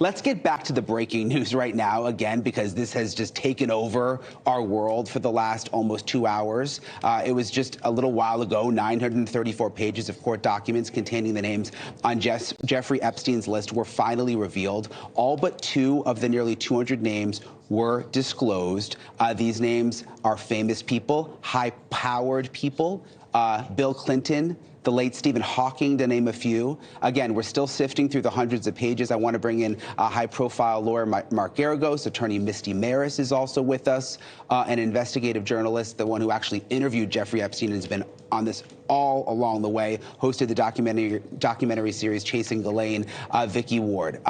Let's get back to the breaking news right now again, because this has just taken over our world for the last almost 2 hours. It was just a little while ago, 934 pages of court documents containing the names on Jeffrey Epstein's list were finally revealed. All but 2 of the nearly 200 names were disclosed. These names are famous people, high-powered people, Bill Clinton, the late Stephen Hawking, to name a few. Again, we're still sifting through the hundreds of pages. I want to bring in high-profile lawyer Mark Garagos. Attorney Misty Maris is also with us, an investigative journalist, the one who actually interviewed Jeffrey Epstein and has been on this all along the way, hosted the documentary series Chasing Ghislaine, Vicky Ward.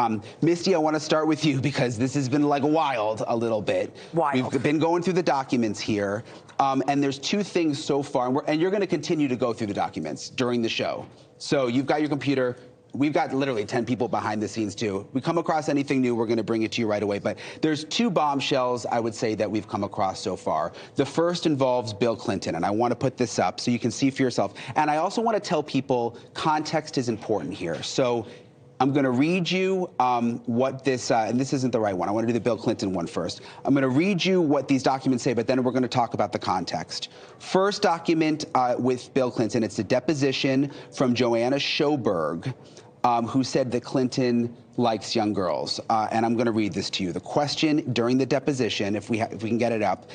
Misty, I want to start with you because this has been like wild a little bit. Wild. We've been going through the documents here, and there's 2 things so far, and you're going to continue to go through the documents during the show. So you've got your computer. We've got literally 10 people behind the scenes, too. We come across anything new, we're going to bring it to you right away. But there's 2 bombshells, I would say, that we've come across so far. The first involves Bill Clinton, and I want to put this up so you can see for yourself. And I also want to tell people context is important here. So I'm going to read you what this, and this isn't the right one. I want to do the Bill Clinton one first. I'm going to read you what these documents say, but then we're going to talk about the context. First document with Bill Clinton, it's a deposition from Joanna Sjoberg, who said that Clinton likes young girls. And I'm going to read this to you. The question during the deposition, if we can get it up,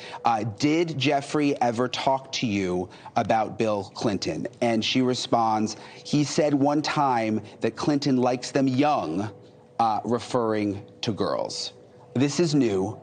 did Jeffrey ever talk to you about Bill Clinton? And she responds, he said one time that Clinton likes them young, referring to girls. This is new.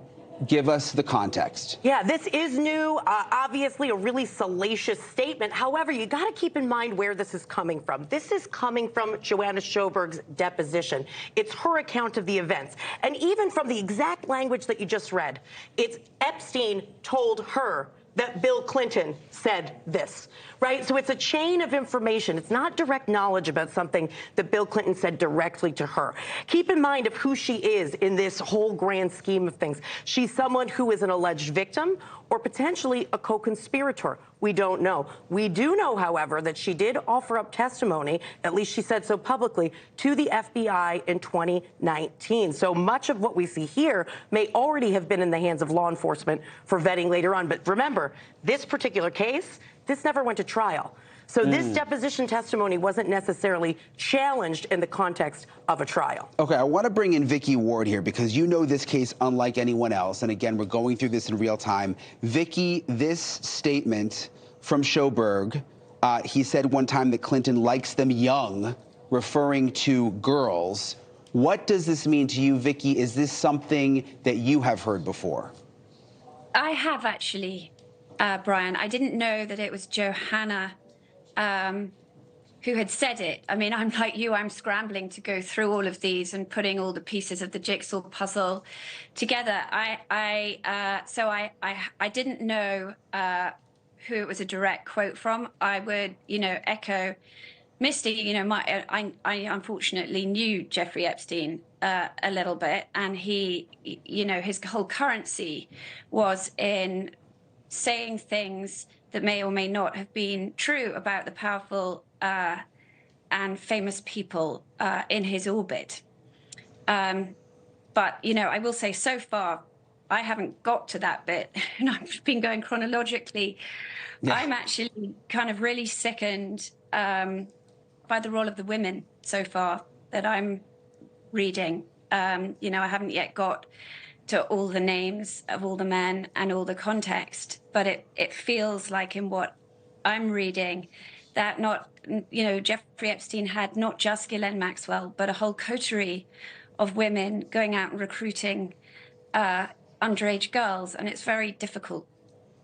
Give us the context. Yeah, this is new, obviously a really salacious statement. However, you got to keep in mind where this is coming from. This is coming from Joanna Sjoberg's deposition. It's her account of the events. And even from the exact language that you just read, it's Epstein told her that Bill Clinton said this, right? So it's a chain of information. It's not direct knowledge about something that Bill Clinton said directly to her. Keep in mind of who she is in this whole grand scheme of things. She's someone who is an alleged victim or potentially a co-conspirator. We don't know. We do know, however, that she did offer up testimony, at least she said so publicly, to the FBI in 2019. So much of what we see here may already have been in the hands of law enforcement for vetting later on. But remember, this particular case, this never went to trial. So this deposition testimony wasn't necessarily challenged in the context of a trial. Okay, I want to bring in Vicky Ward here because you know this case unlike anyone else. And again, we're going through this in real time. Vicky, this statement from Sjoberg, he said one time that Clinton likes them young, referring to girls. What does this mean to you, Vicky? Is this something that you have heard before? I have actually, Brian. I didn't know that it was Joanna who had said it. I mean, I'm like you, I'm scrambling to go through all of these and putting all the pieces of the jigsaw puzzle together. So I didn't know who it was a direct quote from. I would, echo Misty. I unfortunately knew Jeffrey Epstein a little bit, and he, his whole currency was in saying things that may or may not have been true about the powerful and famous people in his orbit. But, I will say so far, I haven't got to that bit. And I've been going chronologically. Yeah. I'm actually kind of really sickened by the role of the women so far that I'm reading. I haven't yet got to all the names of all the men and all the context, but it feels like in what I'm reading that Jeffrey Epstein had not just Ghislaine Maxwell, but a whole coterie of women going out and recruiting underage girls, and it's very difficult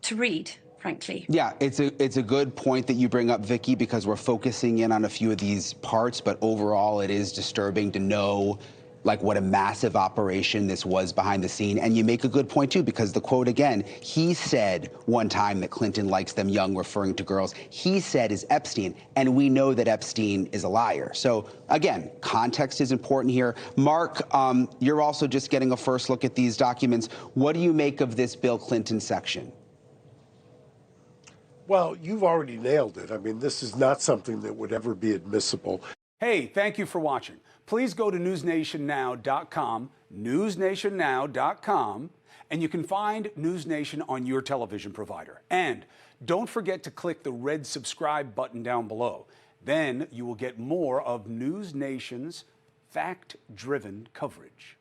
to read, frankly. Yeah, it's a good point that you bring up, Vicky, because we're focusing in on a few of these parts, but overall it is disturbing to know what a massive operation this was behind the scene. And you make a good point, too, because the quote again, he said one time that Clinton likes them young, referring to girls. He said is Epstein, and we know that Epstein is a liar. So, again, context is important here. Mark, you're also just getting a first look at these documents. What do you make of this Bill Clinton section? Well, you've already nailed it. I mean, this is not something that would ever be admissible. Hey, thank you for watching. please go to newsnationnow.com, newsnationnow.com, and you can find News Nation on your television provider. And don't forget to click the red subscribe button down below. Then you will get more of News Nation's fact-driven coverage.